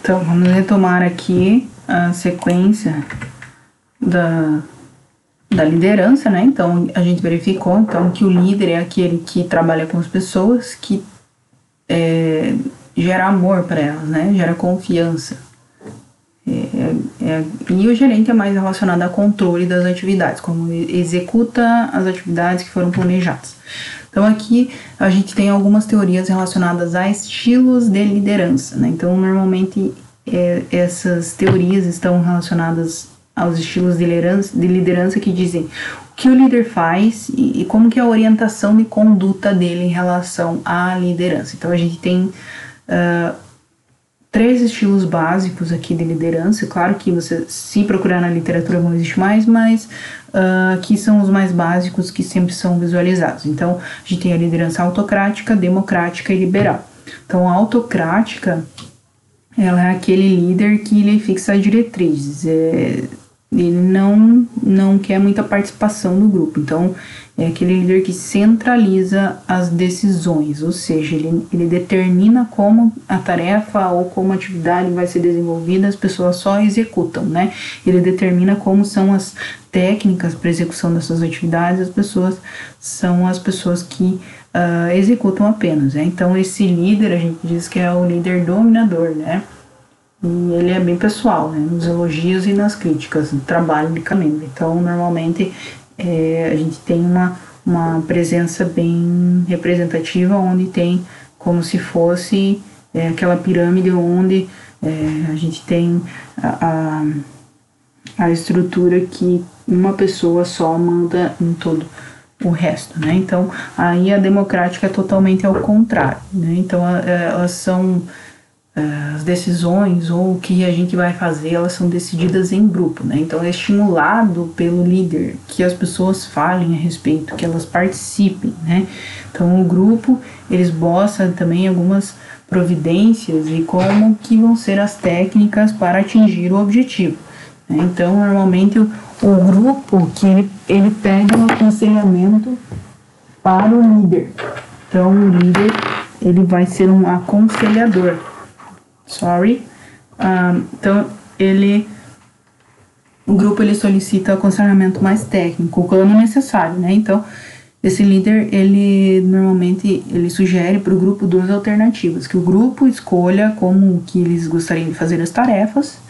Então, vamos retomar aqui a sequência da liderança, né? Então, a gente verificou então, que o líder é aquele que trabalha com as pessoas, que gera amor para elas, né? Gera confiança. E o gerente é mais relacionado ao controle das atividades, como executa as atividades que foram planejadas. Então aqui a gente tem algumas teorias relacionadas a estilos de liderança, né? Então normalmente essas teorias estão relacionadas aos estilos de liderança que dizem o que o líder faz e como que é a orientação de conduta dele em relação à liderança. Então a gente tem 3 estilos básicos aqui de liderança. Claro que você, se procurar na literatura, vão existir mais, mas aqui são os mais básicos que sempre são visualizados. Então, a gente tem a liderança autocrática, democrática e liberal. Então, a autocrática, ela é aquele líder que ele fixa diretrizes. Ele não quer muita participação do grupo. Então, é aquele líder que centraliza as decisões, ou seja, ele determina como a tarefa ou como a atividade vai ser desenvolvida, as pessoas só executam, né? Ele determina como são as técnicas para execução dessas atividades, as pessoas são as pessoas que executam apenas, né? Então, esse líder, a gente diz que é o líder dominador, né? E ele é bem pessoal, né? Nos elogios e nas críticas, no trabalho de caminho. Então, normalmente, a gente tem uma presença bem representativa, onde tem como se fosse aquela pirâmide onde a gente tem a estrutura que uma pessoa só manda em todo o resto, né? Então, aí a democrática é totalmente ao contrário, né? Então, elas são... as decisões ou o que a gente vai fazer, elas são decididas em grupo, né? Então é estimulado pelo líder que as pessoas falem a respeito, que elas participem, né? Então o grupo, eles boçam também algumas providências e como que vão ser as técnicas para atingir o objetivo, né? Então normalmente o grupo que ele pede um aconselhamento para o líder. Então o líder, ele vai ser um aconselhador. Então o grupo ele solicita aconselhamento mais técnico quando necessário, né? Então esse líder ele normalmente ele sugere para o grupo 2 alternativas, que o grupo escolha como que eles gostariam de fazer as tarefas,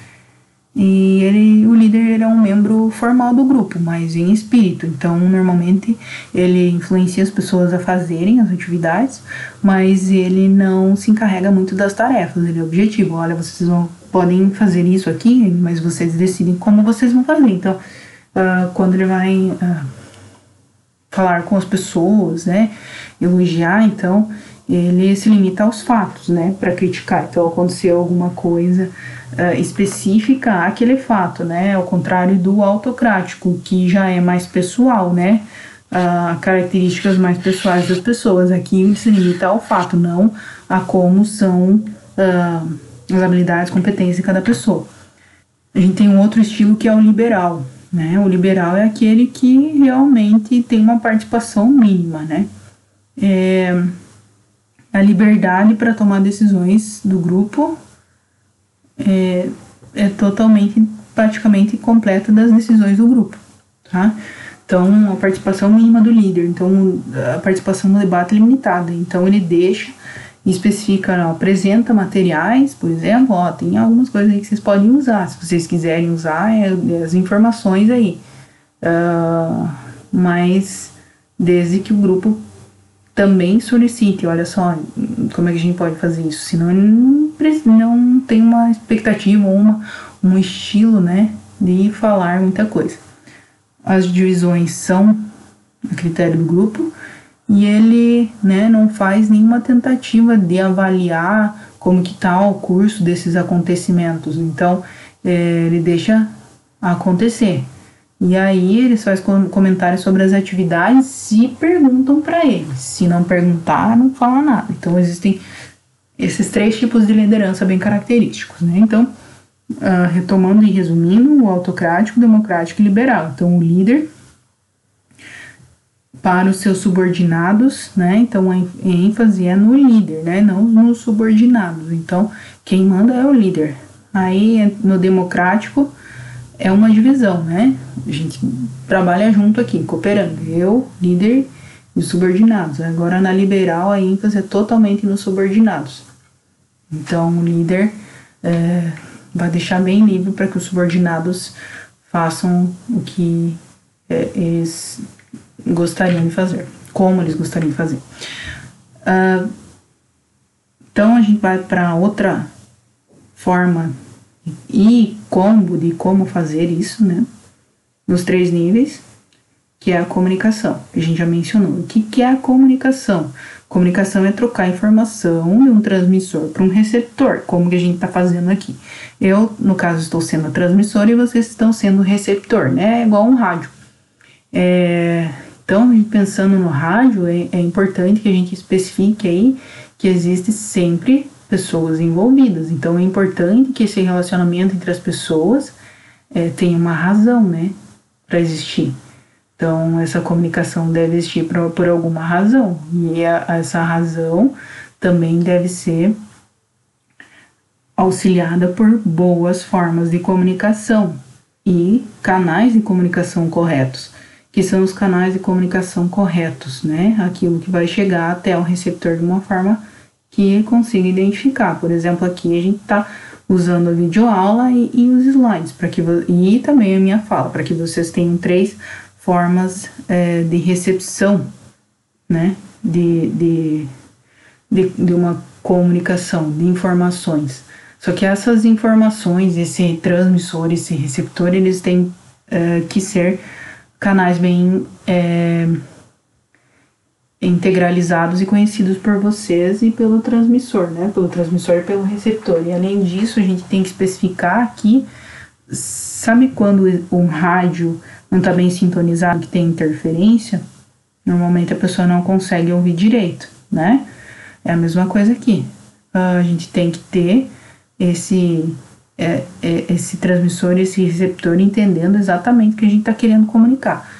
e o líder ele é um membro formal do grupo, mas em espírito. Então normalmente ele influencia as pessoas a fazerem as atividades, mas ele não se encarrega muito das tarefas. Ele é objetivo: olha, vocês podem fazer isso aqui, mas vocês decidem como vocês vão fazer. Então quando ele vai falar com as pessoas, né, elogiar, então ele se limita aos fatos, né, para criticar. Então aconteceu alguma coisa específica àquele fato, né, ao contrário do autocrático, que já é mais pessoal, né, características mais pessoais das pessoas. Aqui ele se limita ao fato, não a como são as habilidades, competências de cada pessoa. A gente tem um outro estilo que é o liberal, né, o liberal é aquele que realmente tem uma participação mínima, né, a liberdade para tomar decisões do grupo é totalmente, praticamente completa das decisões do grupo, tá? Então, a participação mínima do líder, então a participação no debate é limitada. Então, ele deixa, especifica, apresenta materiais, por exemplo, tem algumas coisas aí que vocês podem usar, se vocês quiserem usar as informações aí, mas desde que o grupo também solicite, olha só, como é que a gente pode fazer isso, senão ele não tem uma expectativa ou um estilo, né, de falar muita coisa. As divisões são a critério do grupo e ele, né, não faz nenhuma tentativa de avaliar como que está o curso desses acontecimentos, então ele deixa acontecer. E aí eles fazem comentários sobre as atividades se perguntam para ele. Se não perguntar, não fala nada. Então existem esses 3 tipos de liderança bem característicos, né? Então, retomando e resumindo, o autocrático, democrático e liberal. Então o líder para os seus subordinados, né? Então, a ênfase é no líder, né? Não nos subordinados. Então, quem manda é o líder. Aí, no democrático, é uma divisão, né? A gente trabalha junto aqui, cooperando. Eu, líder e os subordinados. Agora, na liberal, a ênfase é totalmente nos subordinados. Então, o líder vai deixar bem livre para que os subordinados façam o que eles gostariam de fazer, como eles gostariam de fazer. Então, a gente vai para outra forma e combo de como fazer isso, né? Nos 3 níveis, que é a comunicação, que a gente já mencionou. O que é a comunicação? Comunicação é trocar informação de um transmissor para um receptor, como que a gente está fazendo aqui. Eu, no caso, estou sendo a transmissora e vocês estão sendo o receptor, né? É igual um rádio. Então, pensando no rádio, é importante que a gente especifique aí que existe sempre pessoas envolvidas. Então, é importante que esse relacionamento entre as pessoas tenha uma razão, né, para existir. Então, essa comunicação deve existir por alguma razão. E essa razão também deve ser auxiliada por boas formas de comunicação e canais de comunicação corretos, que são os canais de comunicação corretos, né? Aquilo que vai chegar até o receptor de uma forma que ele consiga identificar. Por exemplo, aqui a gente está usando a videoaula e os slides, e também a minha fala, para que vocês tenham 3 formas de recepção, né? De uma comunicação, de informações. Só que essas informações, esse transmissor, esse receptor, eles têm que ser canais bem integralizados e conhecidos por vocês e pelo transmissor, né? Pelo transmissor e pelo receptor. E além disso, a gente tem que especificar aqui, sabe quando um rádio não está bem sintonizado, que tem interferência? Normalmente a pessoa não consegue ouvir direito, né? É a mesma coisa aqui. A gente tem que ter esse transmissor, esse receptor entendendo exatamente o que a gente está querendo comunicar.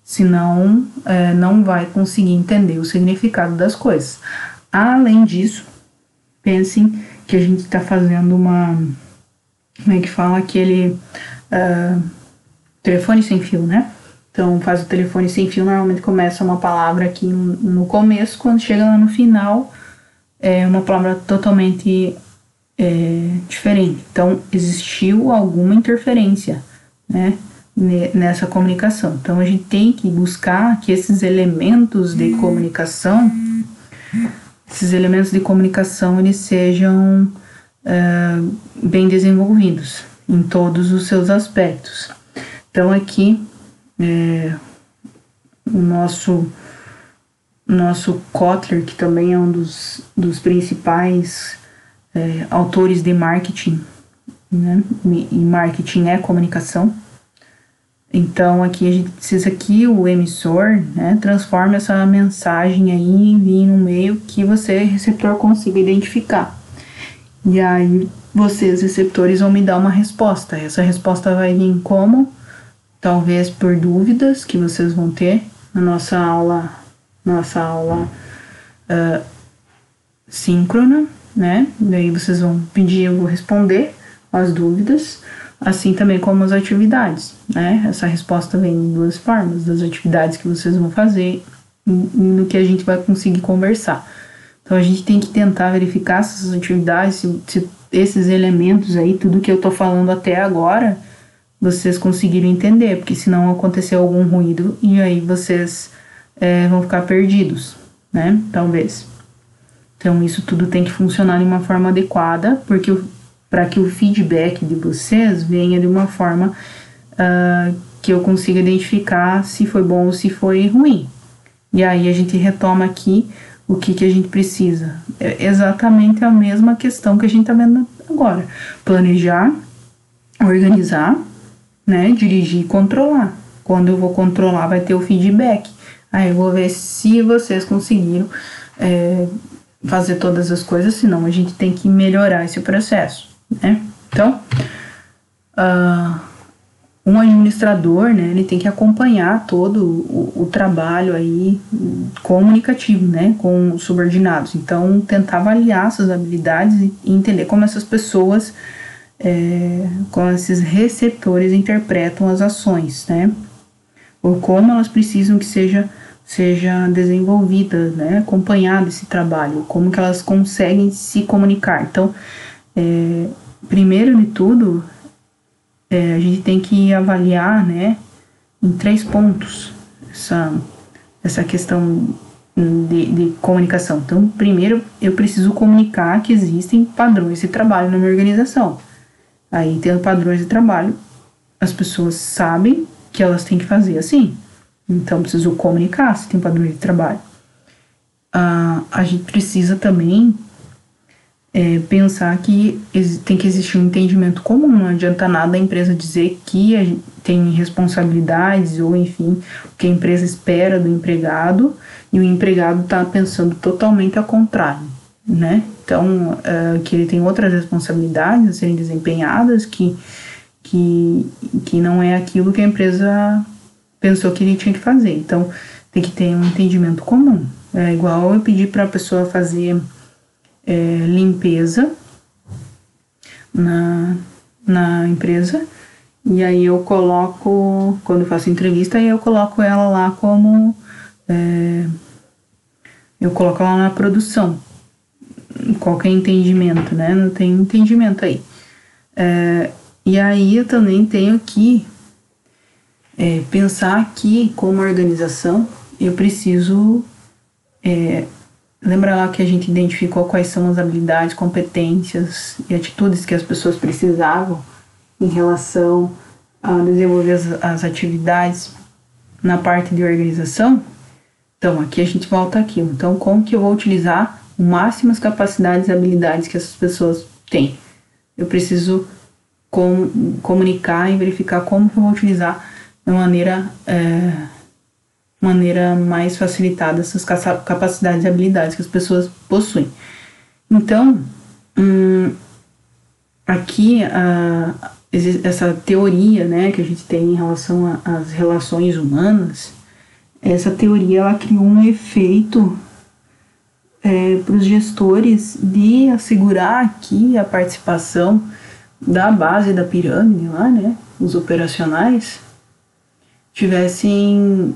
Senão, não vai conseguir entender o significado das coisas. Além disso, pensem que a gente está fazendo como é que fala? Aquele telefone sem fio, né? Então, faz o telefone sem fio, normalmente começa uma palavra aqui no começo, quando chega lá no final, é uma palavra totalmente diferente. Então, existiu alguma interferência, né, nessa comunicação. Então, a gente tem que buscar que esses elementos de comunicação, eles sejam bem desenvolvidos em todos os seus aspectos. Então, aqui, o nosso Kotler, que também é um dos principais autores de marketing, né? E marketing é comunicação. Então, aqui a gente precisa que o emissor, né, transforme essa mensagem aí e envie no meio que você, receptor, consiga identificar. E aí, vocês, receptores, vão me dar uma resposta. Essa resposta vai vir como? Talvez por dúvidas que vocês vão ter na nossa aula síncrona, né? Daí vocês vão pedir, eu vou responder as dúvidas, assim também como as atividades, né? Essa resposta vem de 2 formas, das atividades que vocês vão fazer e no que a gente vai conseguir conversar. Então, a gente tem que tentar verificar essas atividades, se esses elementos aí, tudo que eu tô falando até agora, vocês conseguiram entender, porque senão aconteceu algum ruído e aí vocês vão ficar perdidos, né? Talvez. Então, isso tudo tem que funcionar de uma forma adequada, porque para que o feedback de vocês venha de uma forma que eu consiga identificar se foi bom ou se foi ruim. E aí a gente retoma aqui o que a gente precisa. É exatamente a mesma questão que a gente está vendo agora. Planejar, organizar, né, dirigir e controlar. Quando eu vou controlar, vai ter o feedback. Aí eu vou ver se vocês conseguiram fazer todas as coisas, senão a gente tem que melhorar esse processo, né? Então, um administrador, né, ele tem que acompanhar todo o trabalho aí comunicativo, né, com os subordinados. Então, tentar avaliar essas habilidades e entender como essas pessoas, como esses receptores interpretam as ações, né, ou como elas precisam que seja desenvolvida, né, acompanhado esse trabalho, como que elas conseguem se comunicar. Então, primeiro de tudo, a gente tem que avaliar, né, em 3 pontos essa questão de comunicação. Então, primeiro, eu preciso comunicar que existem padrões de trabalho na minha organização. Aí, tendo padrões de trabalho, as pessoas sabem que elas têm que fazer assim. Então, preciso comunicar se tem padrões de trabalho. A gente precisa também pensar que tem que existir um entendimento comum. Não adianta nada a empresa dizer que tem responsabilidades ou, enfim, o que a empresa espera do empregado e o empregado está pensando totalmente ao contrário, né? Então, que ele tem outras responsabilidades a serem desempenhadas, que não é aquilo que a empresa pensou que ele tinha que fazer. Então, tem que ter um entendimento comum. É igual eu pedir para a pessoa fazer limpeza na empresa, e aí eu coloco, quando eu faço entrevista, aí eu coloco ela lá como eu coloco ela na produção. Qualquer entendimento, né? Não tem entendimento aí. E aí eu também tenho que pensar que, como organização, eu preciso lembra lá que a gente identificou quais são as habilidades, competências e atitudes que as pessoas precisavam em relação a desenvolver as atividades na parte de organização? Então, aqui a gente volta àquilo. Então, como que eu vou utilizar o máximo as capacidades e habilidades que essas pessoas têm? Eu preciso comunicar e verificar como que eu vou utilizar de maneira mais facilitada essas capacidades e habilidades que as pessoas possuem. Então, aqui essa teoria, né, que a gente tem em relação às relações humanas, essa teoria ela criou um efeito para os gestores de assegurar aqui a participação da base da pirâmide lá, né, os operacionais, tivessem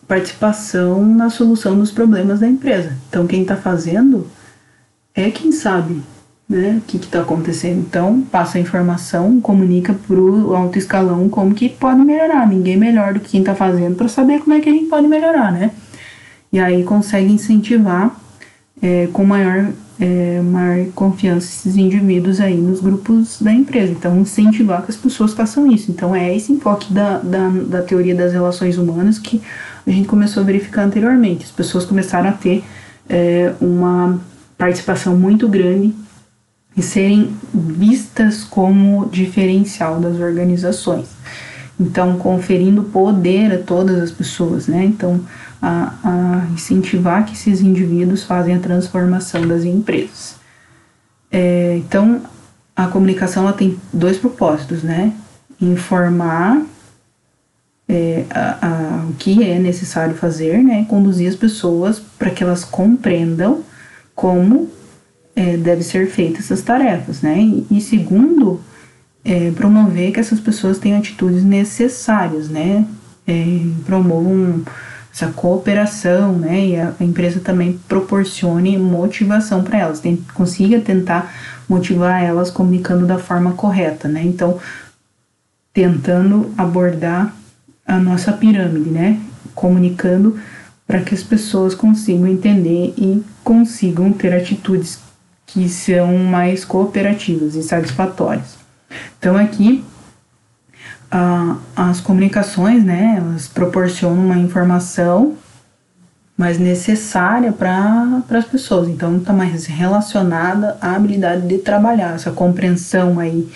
participação na solução dos problemas da empresa. Então, quem está fazendo é quem sabe, né, o que está acontecendo. Então, passa a informação, comunica para o alto escalão como que pode melhorar. Ninguém melhor do que quem está fazendo para saber como é que a gente pode melhorar, né? E aí consegue incentivar com maior confiança esses indivíduos aí nos grupos da empresa. Então, incentivar que as pessoas façam isso. Então, é esse enfoque da teoria das relações humanas que a gente começou a verificar anteriormente. As pessoas começaram a ter uma participação muito grande e serem vistas como diferencial das organizações. Então, conferindo poder a todas as pessoas, né? Então, a incentivar que esses indivíduos fazem a transformação das empresas. Então, a comunicação ela tem 2 propósitos, né? Informar o que é necessário fazer, né? Conduzir as pessoas para que elas compreendam como deve ser feitas essas tarefas, né? E segundo, promover que essas pessoas tenham atitudes necessárias, né? Promovam essa cooperação, né? E a empresa também proporcione motivação para elas, consiga tentar motivar elas comunicando da forma correta, né? Então, tentando abordar a nossa pirâmide, né? Comunicando para que as pessoas consigam entender e consigam ter atitudes que são mais cooperativas e satisfatórias. Então, aqui, as comunicações, né, elas proporcionam uma informação mais necessária para as pessoas. Então, está mais relacionada à habilidade de trabalhar, essa compreensão aí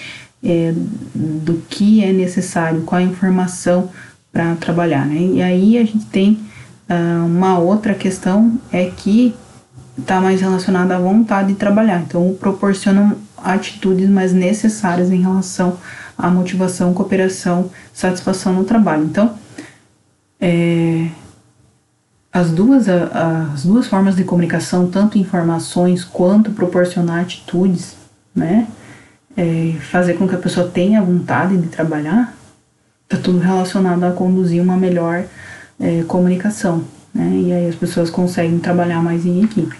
do que é necessário, qual a informação para trabalhar, né? E aí a gente tem uma outra questão, que está mais relacionada à vontade de trabalhar. Então, proporcionam atitudes mais necessárias em relação a motivação, cooperação, satisfação no trabalho. Então, as duas formas de comunicação, tanto informações quanto proporcionar atitudes, né? Fazer com que a pessoa tenha vontade de trabalhar, está tudo relacionado a conduzir uma melhor comunicação, né? E aí as pessoas conseguem trabalhar mais em equipe.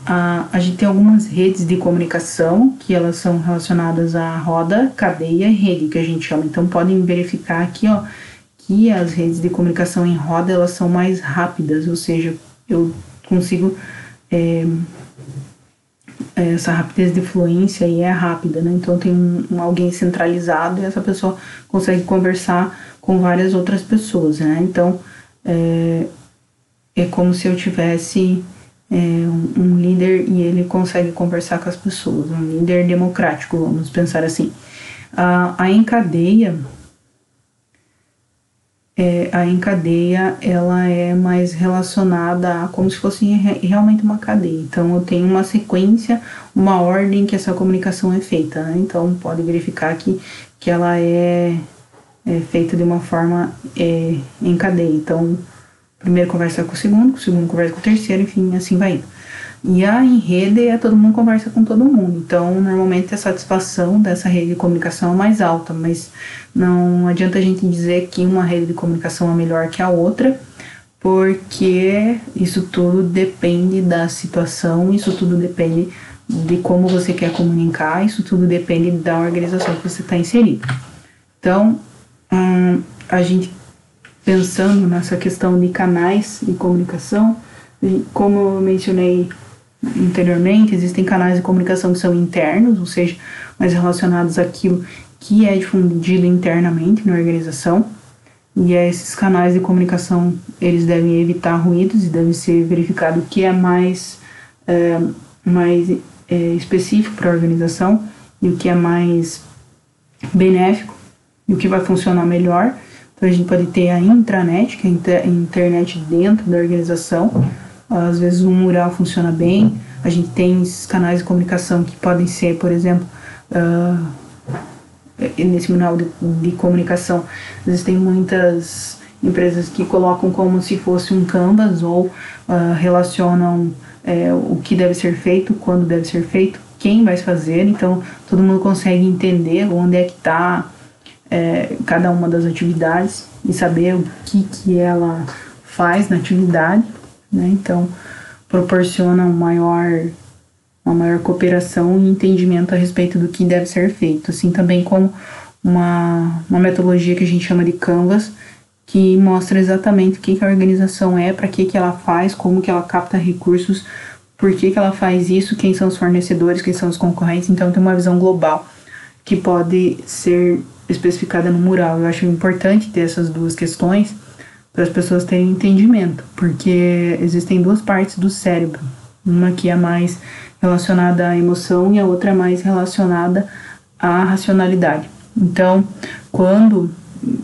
A gente tem algumas redes de comunicação que elas são relacionadas à roda, cadeia e rede, que a gente chama. Então podem verificar aqui, ó, que as redes de comunicação em roda elas são mais rápidas, ou seja, eu consigo essa rapidez de fluência aí é rápida, né? Então tem alguém centralizado e essa pessoa consegue conversar com várias outras pessoas, né? Então é como se eu tivesse um líder e ele consegue conversar com as pessoas, um líder democrático, vamos pensar assim. A encadeia ela é mais relacionada a como se fosse realmente uma cadeia. Então eu tenho uma sequência, uma ordem que essa comunicação é feita, né? Então pode verificar que ela é feita de uma forma em cadeia. Então primeiro conversa com o segundo conversa com o terceiro, enfim, assim vai indo. E em rede todo mundo conversa com todo mundo. Então, normalmente a satisfação dessa rede de comunicação é mais alta, mas não adianta a gente dizer que uma rede de comunicação é melhor que a outra, porque isso tudo depende da situação, isso tudo depende de como você quer comunicar, isso tudo depende da organização que você está inserido. Então, a gente pensando nessa questão de canais de comunicação, como eu mencionei anteriormente, existem canais de comunicação que são internos, ou seja, mais relacionados àquilo que é difundido internamente na organização, e esses canais de comunicação eles devem evitar ruídos e deve ser verificado o que é mais específico para a organização e o que é mais benéfico e o que vai funcionar melhor. Então a gente pode ter a intranet, que é a internet dentro da organização. Às vezes um mural funciona bem. A gente tem esses canais de comunicação que podem ser, por exemplo, nesse mural de comunicação, existem muitas empresas que colocam como se fosse um canvas ou relacionam o que deve ser feito, quando deve ser feito, quem vai fazer. Então todo mundo consegue entender onde é que está cada uma das atividades e saber o que ela faz na atividade, né? Então proporciona uma maior cooperação e entendimento a respeito do que deve ser feito, assim também como uma metodologia que a gente chama de Canvas, que mostra exatamente o que a organização para que ela faz, como que ela capta recursos, por que ela faz isso, quem são os fornecedores, quem são os concorrentes. Então tem uma visão global que pode ser especificada no mural. Eu acho importante ter essas duas questões para as pessoas terem entendimento, porque existem duas partes do cérebro, uma que é mais relacionada à emoção e a outra é mais relacionada à racionalidade. Então,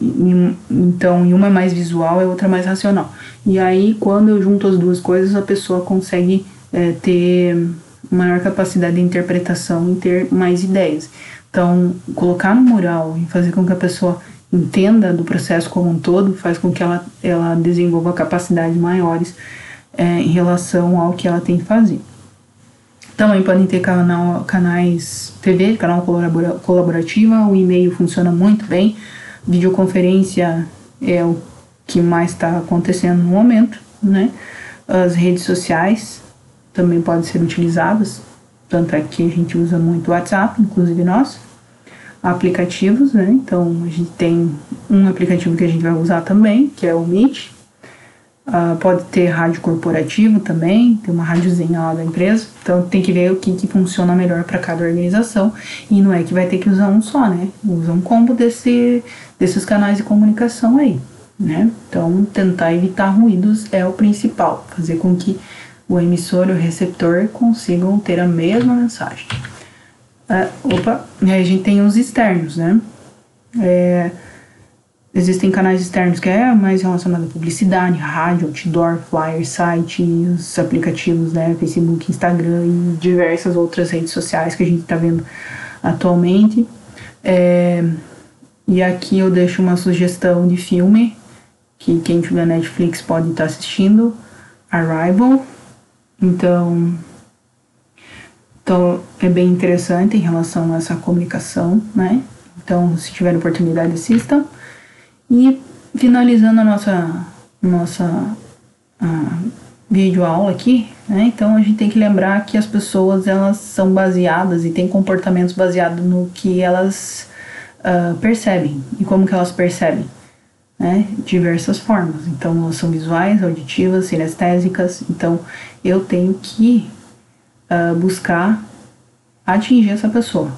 e uma é mais visual e a outra é mais racional. E aí, quando eu junto as duas coisas, a pessoa consegue ter maior capacidade de interpretação e ter mais ideias. Então, colocar no mural e fazer com que a pessoa entenda do processo como um todo faz com que ela desenvolva capacidades maiores em relação ao que ela tem que fazer. Também podem ter canais TV, canal colaborativa, o e-mail funciona muito bem, videoconferência é o que mais está acontecendo no momento, né? As redes sociais também podem ser utilizadas, tanto é que a gente usa muito o WhatsApp, inclusive nós. Aplicativos, né? Então a gente tem um aplicativo que a gente vai usar também, que é o Meet. Pode ter rádio corporativo também, tem uma rádiozinha lá da empresa. Então tem que ver o que funciona melhor para cada organização. E não é que vai ter que usar um só, né? Usa um combo desses canais de comunicação aí, né? Então tentar evitar ruídos é o principal, fazer com que o emissor e o receptor consigam ter a mesma mensagem. A gente tem os externos, né? Existem canais externos que é mais relacionado à publicidade, rádio, outdoor, flyer, site, os aplicativos, né? Facebook, Instagram e diversas outras redes sociais que a gente está vendo atualmente. E aqui eu deixo uma sugestão de filme que quem tiver Netflix pode estar assistindo, Arrival. Então é bem interessante em relação a essa comunicação, né? Então, se tiver oportunidade, assistam. E finalizando a nossa videoaula aqui, né? Então a gente tem que lembrar que as pessoas, elas são baseadas e têm comportamentos baseados no que elas percebem. E como que elas percebem? Né? Diversas formas. Então elas são visuais, auditivas, sinestésicas. Então eu tenho que buscar atingir essa pessoa,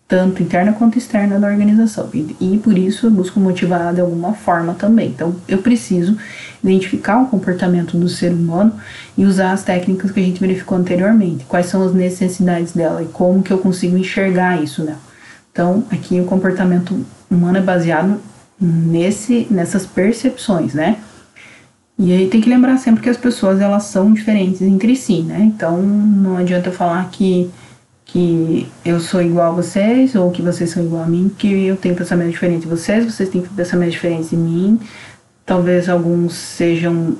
tanto interna quanto externa da organização. E por isso eu busco motivar de alguma forma também. Então eu preciso identificar o comportamento do ser humano e usar as técnicas que a gente verificou anteriormente. Quais são as necessidades dela e como que eu consigo enxergar isso nela. Então aqui o comportamento humano é baseado nessas percepções, né? E aí tem que lembrar sempre que as pessoas, elas são diferentes entre si, né? Então não adianta eu falar que eu sou igual a vocês, ou que vocês são igual a mim, que eu tenho pensamento diferente de vocês, vocês têm pensamento diferente de mim. Talvez alguns sejam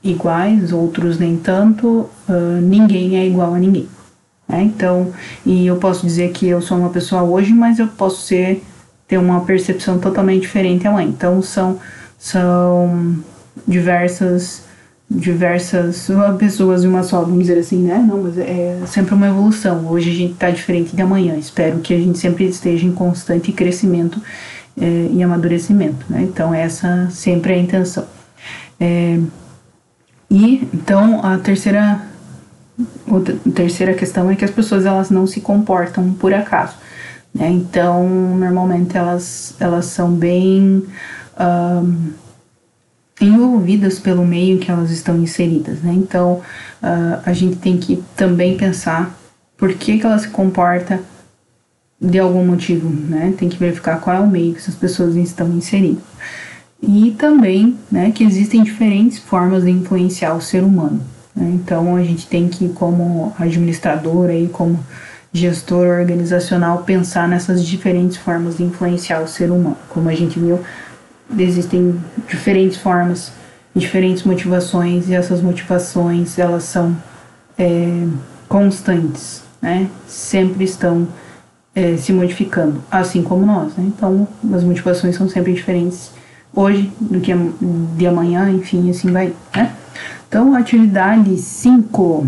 iguais, outros nem tanto. Ninguém é igual a ninguém, né? Então, e eu posso dizer que eu sou uma pessoa hoje, mas eu posso ter uma percepção totalmente diferente amanhã. Então são diversas pessoas de uma só, vamos dizer assim, né? Não, mas é sempre uma evolução. Hoje a gente tá diferente de amanhã. Espero que a gente sempre esteja em constante crescimento e amadurecimento, né? Então essa sempre é a intenção. E então a terceira questão é que as pessoas, elas não se comportam por acaso, né? Então normalmente elas são bem envolvidas pelo meio que elas estão inseridas, né? Então a gente tem que também pensar por que ela se comporta de algum motivo, né? Tem que verificar qual é o meio que essas pessoas estão inseridas. E também, né, que existem diferentes formas de influenciar o ser humano, né? Então a gente tem que, como administradora e como gestor organizacional, pensar nessas diferentes formas de influenciar o ser humano. Como a gente viu, existem diferentes formas, diferentes motivações, e essas motivações, elas são constantes, né? Sempre estão se modificando, assim como nós, né? Então as motivações são sempre diferentes hoje do que de amanhã, enfim, assim vai, né? Então, atividade 5.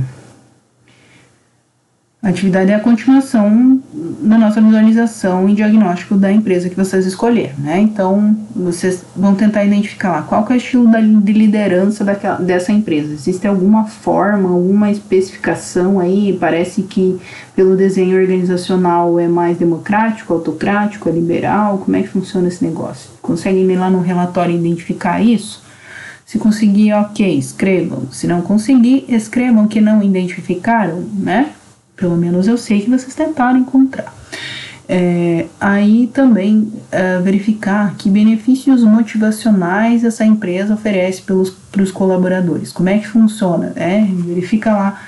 A atividade é a continuação da nossa visualização e diagnóstico da empresa que vocês escolheram, né? Então, vocês vão tentar identificar lá qual que é o estilo de liderança dessa empresa. Existe alguma forma, alguma especificação aí? Parece que pelo desenho organizacional é mais democrático, autocrático, é liberal? Como é que funciona esse negócio? Conseguem ir lá no relatório identificar isso? Se conseguir, ok, escrevam. Se não conseguir, escrevam que não identificaram, né? Pelo menos eu sei que vocês tentaram encontrar. Aí também verificar que benefícios motivacionais essa empresa oferece para os colaboradores. Como é que funciona? Verifica lá,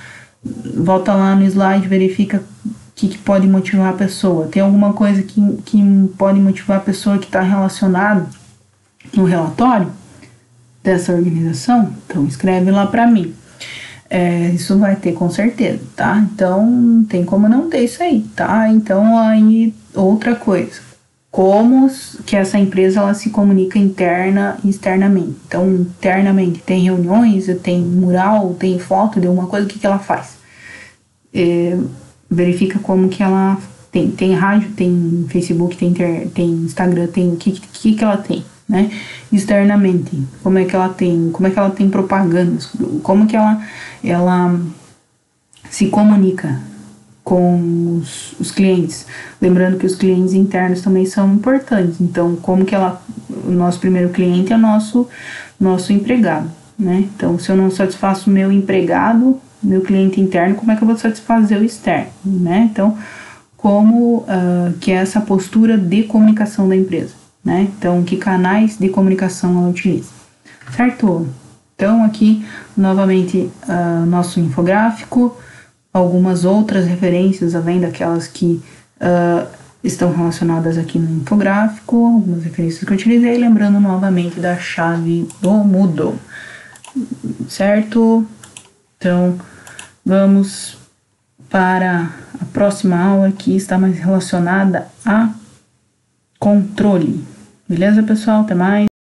volta lá no slide, verifica o que pode motivar a pessoa. Tem alguma coisa que pode motivar a pessoa que está relacionada no relatório dessa organização? Então escreve lá para mim. Isso vai ter com certeza, tá? Então não tem como não ter isso aí, tá? Então aí outra coisa, como que essa empresa ela se comunica interna e externamente. Então internamente tem reuniões, tem mural, tem foto de alguma coisa, o que ela faz? Verifica como que ela tem rádio, tem Facebook, tem Instagram, tem o que ela tem, né? Externamente, como é que ela tem propagandas, como que ela se comunica com os clientes. Lembrando que os clientes internos também são importantes. Então, como que o nosso primeiro cliente é o nosso empregado, né? Então, se eu não satisfaço o meu empregado, meu cliente interno, como é que eu vou satisfazer o externo, né? Então, como que é essa postura de comunicação da empresa, né? Então, que canais de comunicação ela utiliza, certo? Então, aqui, novamente, nosso infográfico, algumas outras referências, além daquelas que estão relacionadas aqui no infográfico, algumas referências que eu utilizei, lembrando novamente da chave do Moodle, certo? Então, vamos para a próxima aula, que está mais relacionada a controle. Beleza, pessoal? Até mais!